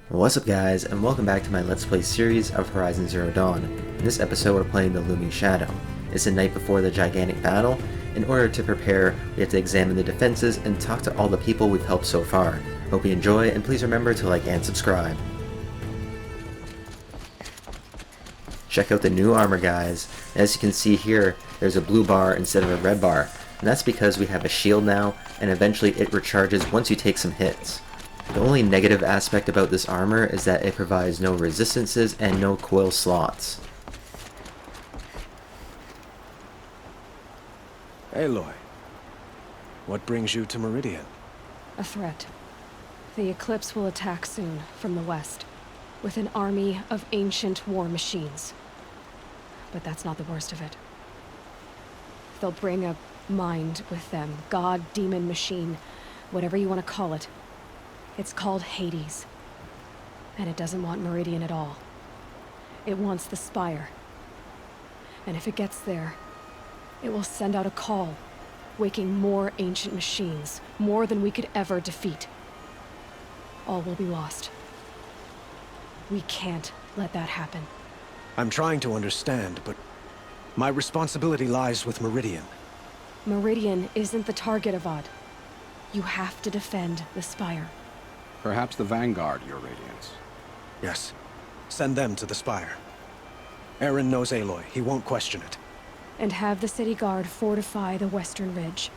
What's up guys, and welcome back to my Let's Play series of Horizon Zero Dawn. In this episode we're playing the Looming Shadow. It's the night before the gigantic battle. In order to prepare, we have to examine the defenses and talk to all the people we've helped so far. Hope you enjoy, and please remember to like and subscribe. Check out the new armor guys. As you can see here, there's a blue bar instead of a red bar, and that's because we have a shield now, and eventually it recharges once you take some hits. The only negative aspect about this armor is that it provides no resistances and no coil slots. Aloy, what brings you to Meridian? A threat. The Eclipse will attack soon, from the west, with an army of ancient war machines. But that's not the worst of it. They'll bring a mind with them, god, demon, machine, whatever you want to call it. It's called Hades. And it doesn't want Meridian at all. It wants the Spire. And if it gets there, it will send out a call, waking more ancient machines, more than we could ever defeat. All will be lost. We can't let that happen. I'm trying to understand, but my responsibility lies with Meridian. Meridian isn't the target, Avad. You have to defend the Spire. Perhaps the Vanguard, Your Radiance. Yes. Send them to the Spire. Aaron knows Aloy. He won't question it. And have the city guard fortify the western ridge.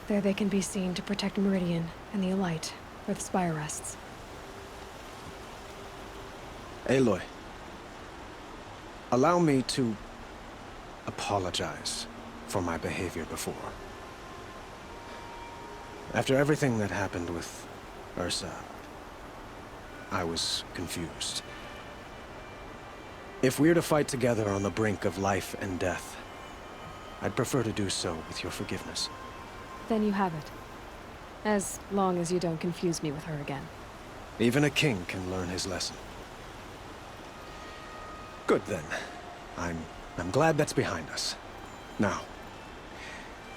There they can be seen to protect Meridian and the Elite, where the Spire rests. Aloy, allow me to apologize for my behavior before. After everything that happened with Ursa, I was confused. If we're to fight together on the brink of life and death, I'd prefer to do so with your forgiveness. Then you have it. As long as you don't confuse me with her again. Even a king can learn his lesson. Good then. I'm glad that's behind us. Now,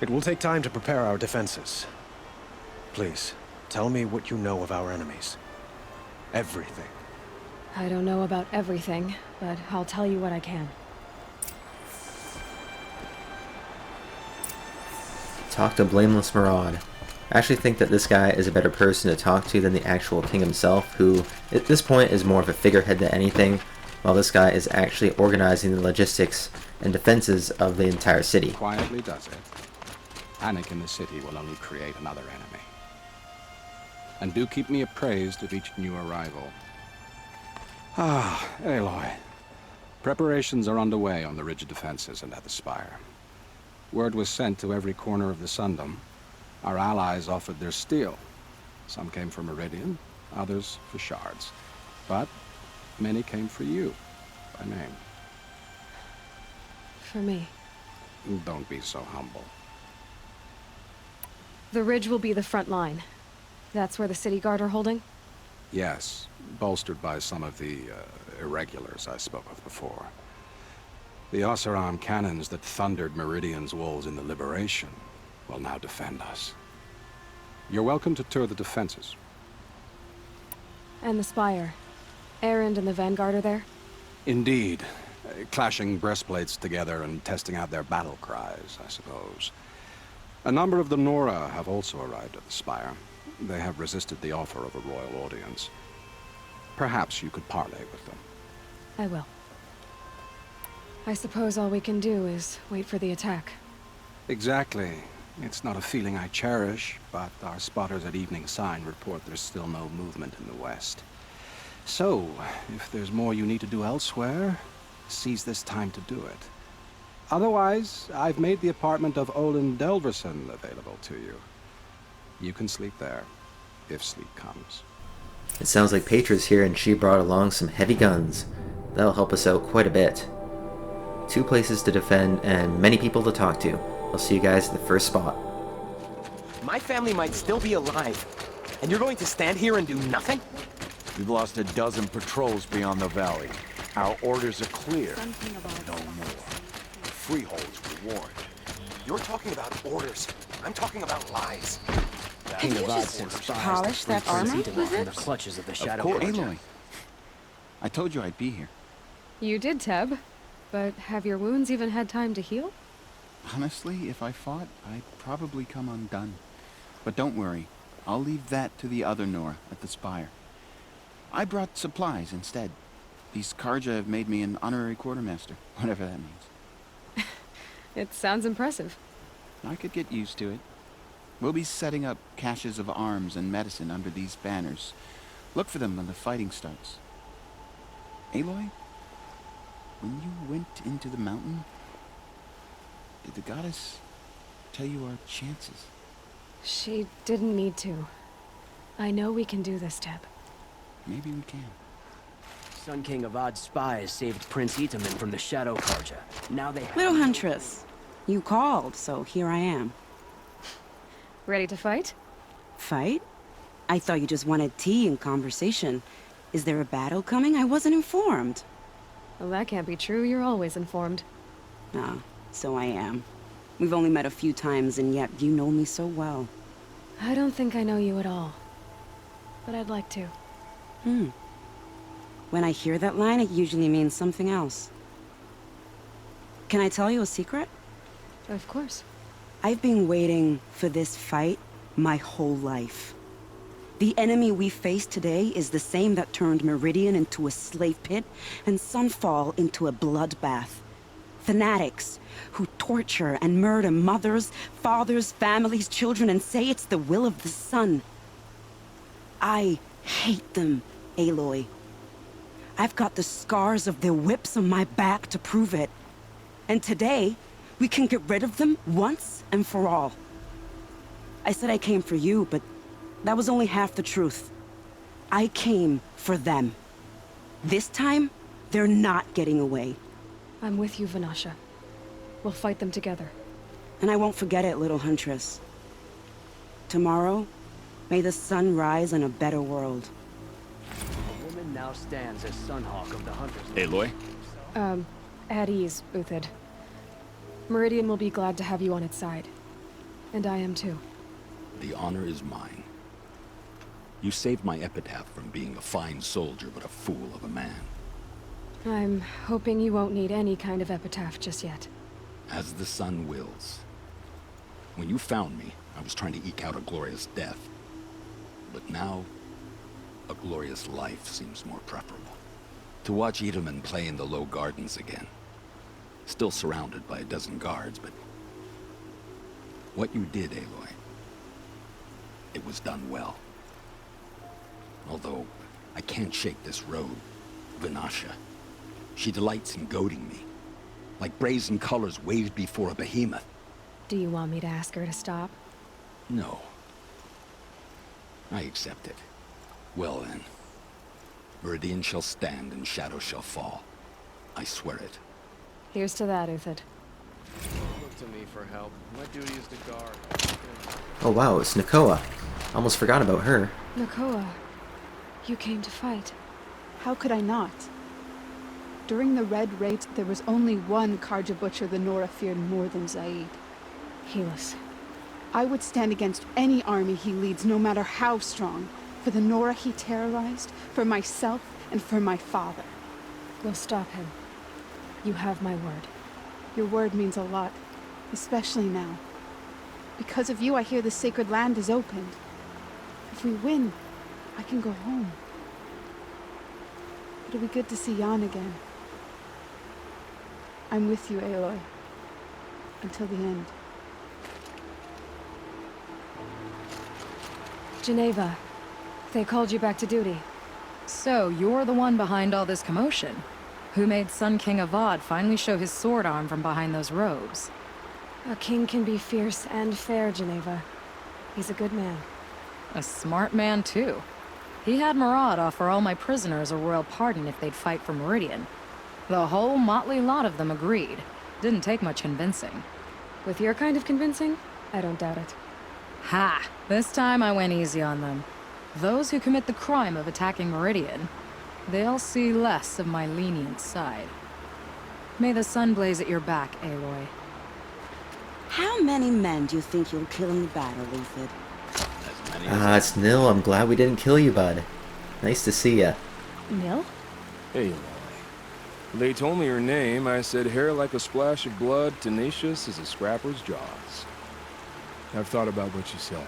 it will take time to prepare our defenses. Please, tell me what you know of our enemies. Everything. I don't know about everything, but I'll tell you what I can. Talk to Blameless Maraud. I actually think that this guy is a better person to talk to than the actual king himself, who at this point is more of a figurehead than anything, while this guy is actually organizing the logistics and defenses of the entire city. Quietly does it. Panic in the city will only create another enemy. And do keep me appraised of each new arrival. Aloy. Preparations are underway on the ridge defenses and at the Spire. Word was sent to every corner of the Sundom. Our allies offered their steel. Some came for Meridian, others for shards. But many came for you, by name. For me. Don't be so humble. The ridge will be the front line. That's where the city guard are holding? Yes, bolstered by some of the irregulars I spoke of before. The Oseram cannons that thundered Meridian's walls in the Liberation will now defend us. You're welcome to tour the defenses. And the Spire. Erend and the Vanguard are there? Indeed. Clashing breastplates together and testing out their battle cries, I suppose. A number of the Nora have also arrived at the Spire. They have resisted the offer of a royal audience. Perhaps you could parley with them. I will. I suppose all we can do is wait for the attack. Exactly. It's not a feeling I cherish, but our spotters at Evening Sign report there's still no movement in the west. So, if there's more you need to do elsewhere, seize this time to do it. Otherwise, I've made the apartment of Olin Delverson available to you. You can sleep there, if sleep comes. It sounds like Petra's here and she brought along some heavy guns. That'll help us out quite a bit. 2 places to defend and many people to talk to. I'll see you guys at the first spot. My family might still be alive, and you're going to stand here and do nothing? We've lost a dozen patrols beyond the valley. Our orders are clear. No more. Freeholds were warned. You're talking about orders. I'm talking about lies. King of Odd since polish that armor, was it? Of course. Aloy, I told you I'd be here. You did, Teb. But have your wounds even had time to heal? Honestly, if I fought, I'd probably come undone. But don't worry. I'll leave that to the other Nora at the Spire. I brought supplies instead. These Karja have made me an honorary quartermaster, whatever that means. It sounds impressive. I could get used to it. We'll be setting up caches of arms and medicine under these banners. Look for them when the fighting starts. Aloy, when you went into the mountain, did the goddess tell you our chances? She didn't need to. I know we can do this, Teb. Maybe we can. Sun King Avad's spies saved Prince Itaman from the Shadow Karja. Now they have... Little Huntress, you called, so here I am. Ready to fight? Fight? I thought you just wanted tea and conversation. Is there a battle coming? I wasn't informed. Well, that can't be true. You're always informed. Ah, so I am. We've only met a few times, and yet you know me so well. I don't think I know you at all. But I'd like to. When I hear that line, it usually means something else. Can I tell you a secret? Of course. I've been waiting for this fight my whole life. The enemy we face today is the same that turned Meridian into a slave pit and Sunfall into a bloodbath. Fanatics who torture and murder mothers, fathers, families, children, and say it's the will of the sun. I hate them, Aloy. I've got the scars of their whips on my back to prove it. And today, we can get rid of them once and for all. I said I came for you, but that was only half the truth. I came for them. This time, they're not getting away. I'm with you, Vanasha. We'll fight them together. And I won't forget it, little Huntress. Tomorrow, may the sun rise in a better world. The woman now stands as Sunhawk of the Hunters. Aloy? At ease, Uthid. Meridian will be glad to have you on its side. And I am too. The honor is mine. You saved my epitaph from being a fine soldier but a fool of a man. I'm hoping you won't need any kind of epitaph just yet. As the sun wills. When you found me, I was trying to eke out a glorious death. But now, a glorious life seems more preferable. To watch Itaman play in the low gardens again. Still surrounded by a dozen guards, but... what you did, Aloy, it was done well. Although, I can't shake this road, Vanasha. She delights in goading me, like brazen colors waved before a behemoth. Do you want me to ask her to stop? No. I accept it. Well then. Meridian shall stand and Shadow shall fall. I swear it. Here's to that, Uthid. Look to me for help. My duty is to guard. Oh wow, it's Nakoa. Almost forgot about her. Nakoa, you came to fight. How could I not? During the Red Raid, there was only one Karja butcher the Nora feared more than Zaid. Helis. I would stand against any army he leads, no matter how strong. For the Nora he terrorized, for myself, and for my father. We'll stop him. You have my word. Your word means a lot, especially now. Because of you, I hear the sacred land is opened. If we win, I can go home. It'll be good to see Jan again. I'm with you, Aloy. Until the end. Geneva, they called you back to duty. So, you're the one behind all this commotion? Who made Sun King Avad finally show his sword arm from behind those robes? A king can be fierce and fair, Geneva. He's a good man. A smart man, too. He had Murad offer all my prisoners a royal pardon if they'd fight for Meridian. The whole motley lot of them agreed. Didn't take much convincing. With your kind of convincing, I don't doubt it. Ha! This time I went easy on them. Those who commit the crime of attacking Meridian, they'll see less of my lenient side. May the sun blaze at your back, Aloy. How many men do you think you'll kill in the battle, Uthid? Ah, it's Nil. I'm glad we didn't kill you, bud. Nice to see ya. Nil? Aloy. They told me her name. I said hair like a splash of blood, tenacious as a scrapper's jaws. I've thought about what you said.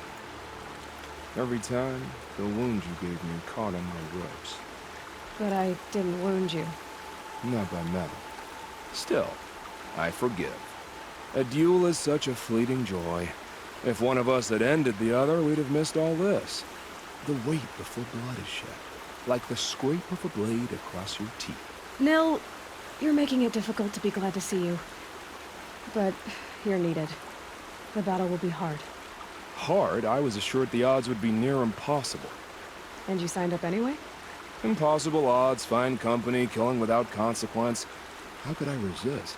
Every time, the wound you gave me caught on my ropes. But I didn't wound you. Not by metal. Still, I forgive. A duel is such a fleeting joy. If one of us had ended the other, we'd have missed all this. The weight before blood is shed, like the scrape of a blade across your teeth. Nil, you're making it difficult to be glad to see you. But you're needed. The battle will be hard. Hard? I was assured the odds would be near impossible. And you signed up anyway? Impossible odds, fine company, killing without consequence. How could I resist?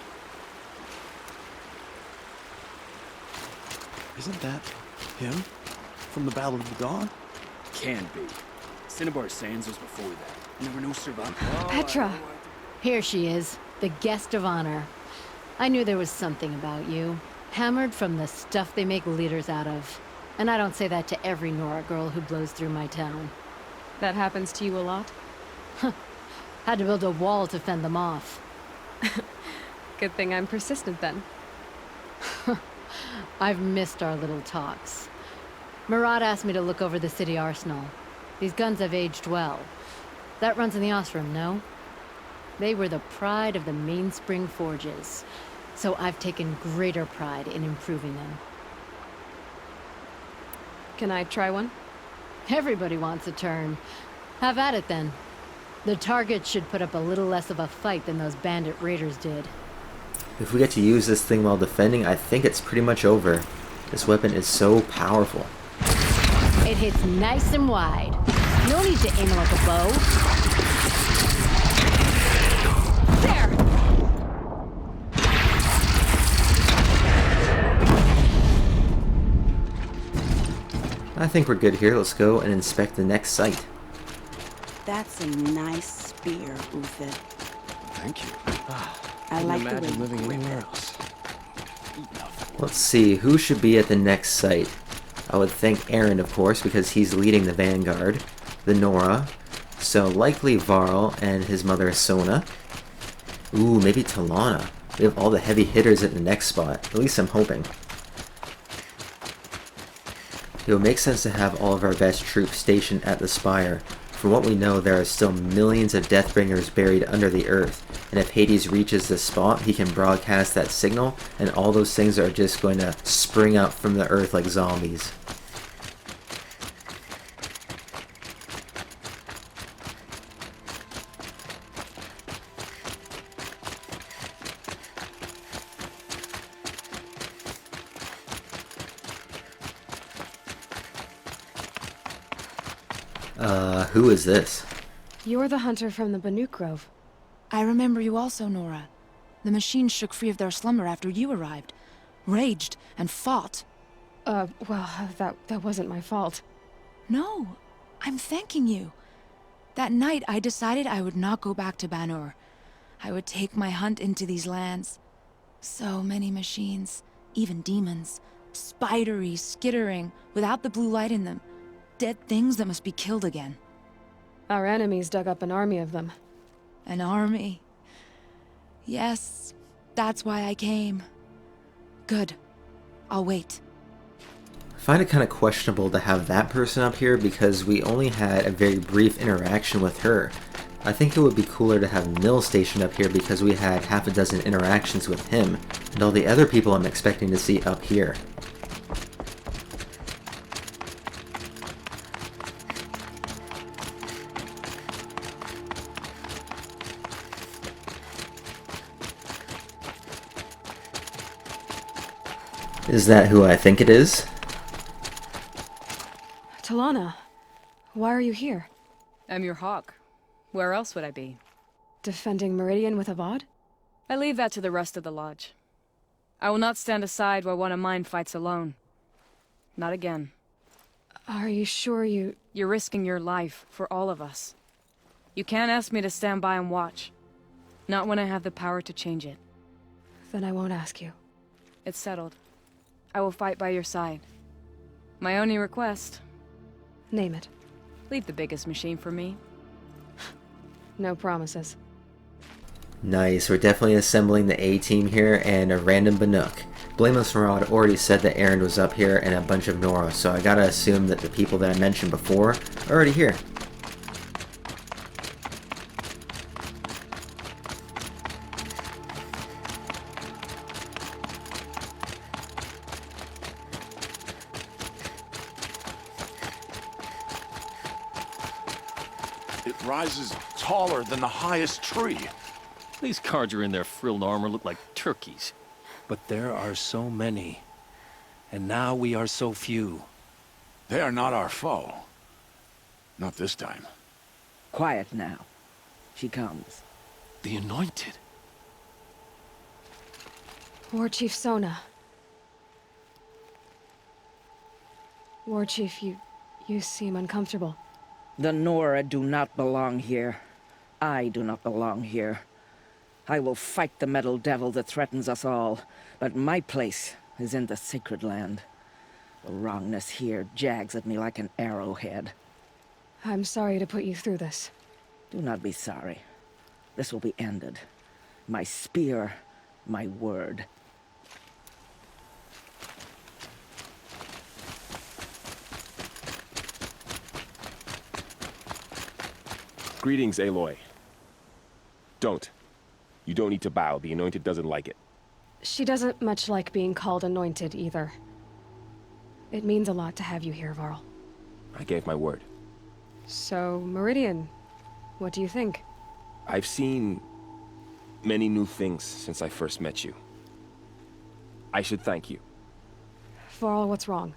Isn't that him? From the Battle of the Dawn? Can be. Cinnabar Sands was before that. Never know survived. Petra! Here she is, the guest of honor. I knew there was something about you. Hammered from the stuff they make leaders out of. And I don't say that to every Nora girl who blows through my town. That happens to you a lot? Had to build a wall to fend them off. Good thing I'm persistent then. I've missed our little talks. Murad asked me to look over the city arsenal. These guns have aged well. That runs in the Osram, no? They were the pride of the Mainspring Forges. So I've taken greater pride in improving them. Can I try one? Everybody wants a turn. Have at it then. The target should put up a little less of a fight than those bandit raiders did. If we get to use this thing while defending, I think it's pretty much over. This weapon is so powerful. It hits nice and wide. No need to aim it like a bow. There! I think we're good here. Let's go and inspect the next site. That's a nice spear, Uther. Thank you. I like the way imagine you living grip anywhere it. else. Let's see, who should be at the next site? I would think Aaron, of course, because he's leading the vanguard. The Nora. So likely Varl and his mother Sona. Ooh, maybe Talana. We have all the heavy hitters at the next spot. At least I'm hoping. It would make sense to have all of our best troops stationed at the Spire. From what we know, there are still millions of Deathbringers buried under the earth, and if Hades reaches the spot, he can broadcast that signal, and all those things are just going to spring up from the earth like zombies. Who is this? You're the hunter from the Banuk Grove. I remember you also, Nora. The machines shook free of their slumber after you arrived. Raged and fought. Well, that wasn't my fault. No, I'm thanking you. That night, I decided I would not go back to Banur. I would take my hunt into these lands. So many machines, even demons. Spidery, skittering, without the blue light in them. Dead things that must be killed again. Our enemies dug up an army of them. An army. Yes, that's why I came. Good. I'll wait. I find it kind of questionable to have that person up here because we only had a very brief interaction with her. I think it would be cooler to have Nil stationed up here because we had half a dozen interactions with him, and all the other people I'm expecting to see up here. Is that who I think it is? Talana, why are you here? I'm your hawk. Where else would I be? Defending Meridian with Avad? I leave that to the rest of the lodge. I will not stand aside while one of mine fights alone. Not again. Are you sure you... You're risking your life for all of us. You can't ask me to stand by and watch. Not when I have the power to change it. Then I won't ask you. It's settled. I will fight by your side. My only request... Name it. Leave the biggest machine for me. no promises. Nice, we're definitely assembling the A-team here, and a random Banuk. Blameless Marauder already said that Erend was up here and a bunch of Nora, so I gotta assume that the people that I mentioned before are already here. It rises taller than the highest tree. These Carja in their frilled armor look like turkeys. But there are so many. And now we are so few. They are not our foe. Not this time. Quiet now. She comes. The Anointed. War Chief Sona. War Chief, you seem uncomfortable. The Nora do not belong here. I do not belong here. I will fight the metal devil that threatens us all, but my place is in the sacred land. The wrongness here jags at me like an arrowhead. I'm sorry to put you through this. Do not be sorry. This will be ended. My spear, my word. Greetings, Aloy. Don't. You don't need to bow. The Anointed doesn't like it. She doesn't much like being called Anointed, either. It means a lot to have you here, Varl. I gave my word. So, Meridian, what do you think? I've seen many new things since I first met you. I should thank you. Varl, what's wrong?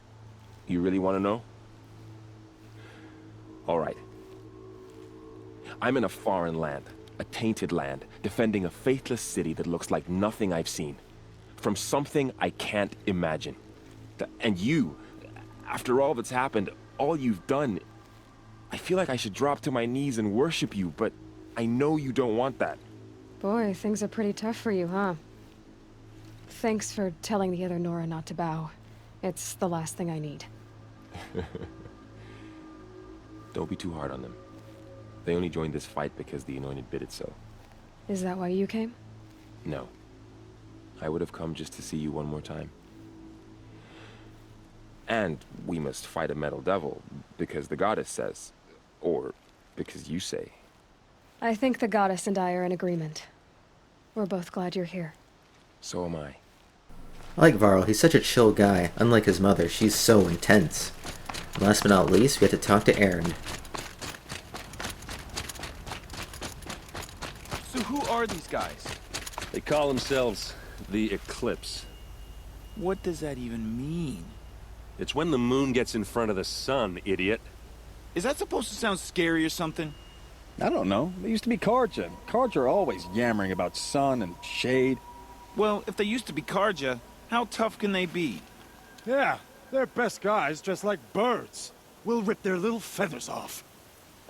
You really want to know? All right. I'm in a foreign land, a tainted land, defending a faithless city that looks like nothing I've seen. From something I can't imagine. And you, after all that's happened, all you've done, I feel like I should drop to my knees and worship you, but I know you don't want that. Boy, things are pretty tough for you, huh? Thanks for telling the other Nora not to bow. It's the last thing I need. Don't be too hard on them. They only joined this fight because the Anointed bid it so. Is that why you came? No. I would have come just to see you one more time. And we must fight a metal devil, because the goddess says. Or because you say. I think the goddess and I are in agreement. We're both glad you're here. So am I. I like Varl, he's such a chill guy. Unlike his mother, she's so intense. And last but not least, we have to talk to Erend. So who are these guys? They call themselves the Eclipse. What does that even mean? It's when the moon gets in front of the sun, idiot. Is that supposed to sound scary or something? I don't know. They used to be Carja. Carja are always yammering about sun and shade. Well, if they used to be Carja, how tough can they be? Yeah, they're best guys dressed like birds. We'll rip their little feathers off.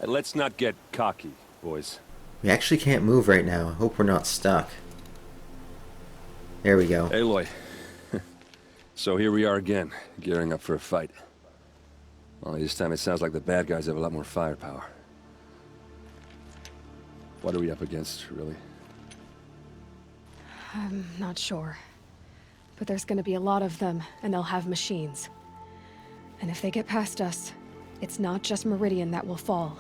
Let's not get cocky, boys. We actually can't move right now. I hope we're not stuck. There we go. Aloy. So here we are again, gearing up for a fight. Only this time it sounds like the bad guys have a lot more firepower. What are we up against, really? I'm not sure. But there's gonna be a lot of them, and they'll have machines. And if they get past us, it's not just Meridian that will fall.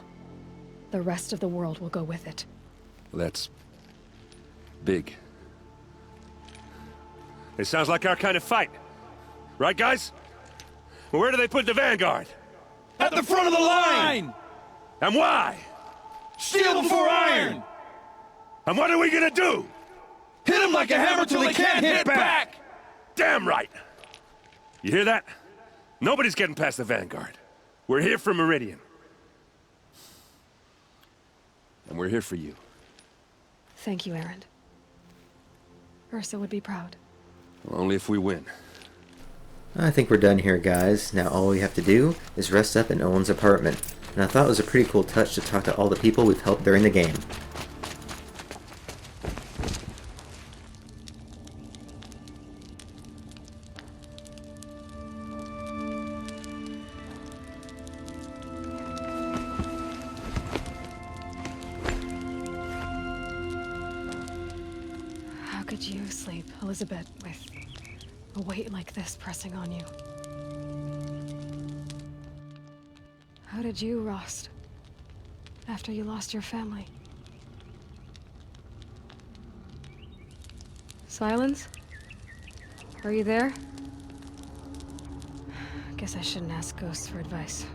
The rest of the world will go with it. That's big. It sounds like our kind of fight. Right, guys? Well, where do they put the Vanguard? At the front of the line! And why? Steel before iron! And what are we gonna do? Hit them like a hammer till they can't hit back! Damn right! You hear that? Nobody's getting past the Vanguard. We're here for Meridian. And we're here for you. Thank you, Erend. Ursa would be proud. Well, only if we win. I think we're done here, guys. Now all we have to do is rest up in Owen's apartment. And I thought it was a pretty cool touch to talk to all the people we've helped during the game. could you sleep, Elizabeth, with a weight like this pressing on you? How did you rest after you lost your family? Silence? Are you there? Guess I shouldn't ask ghosts for advice.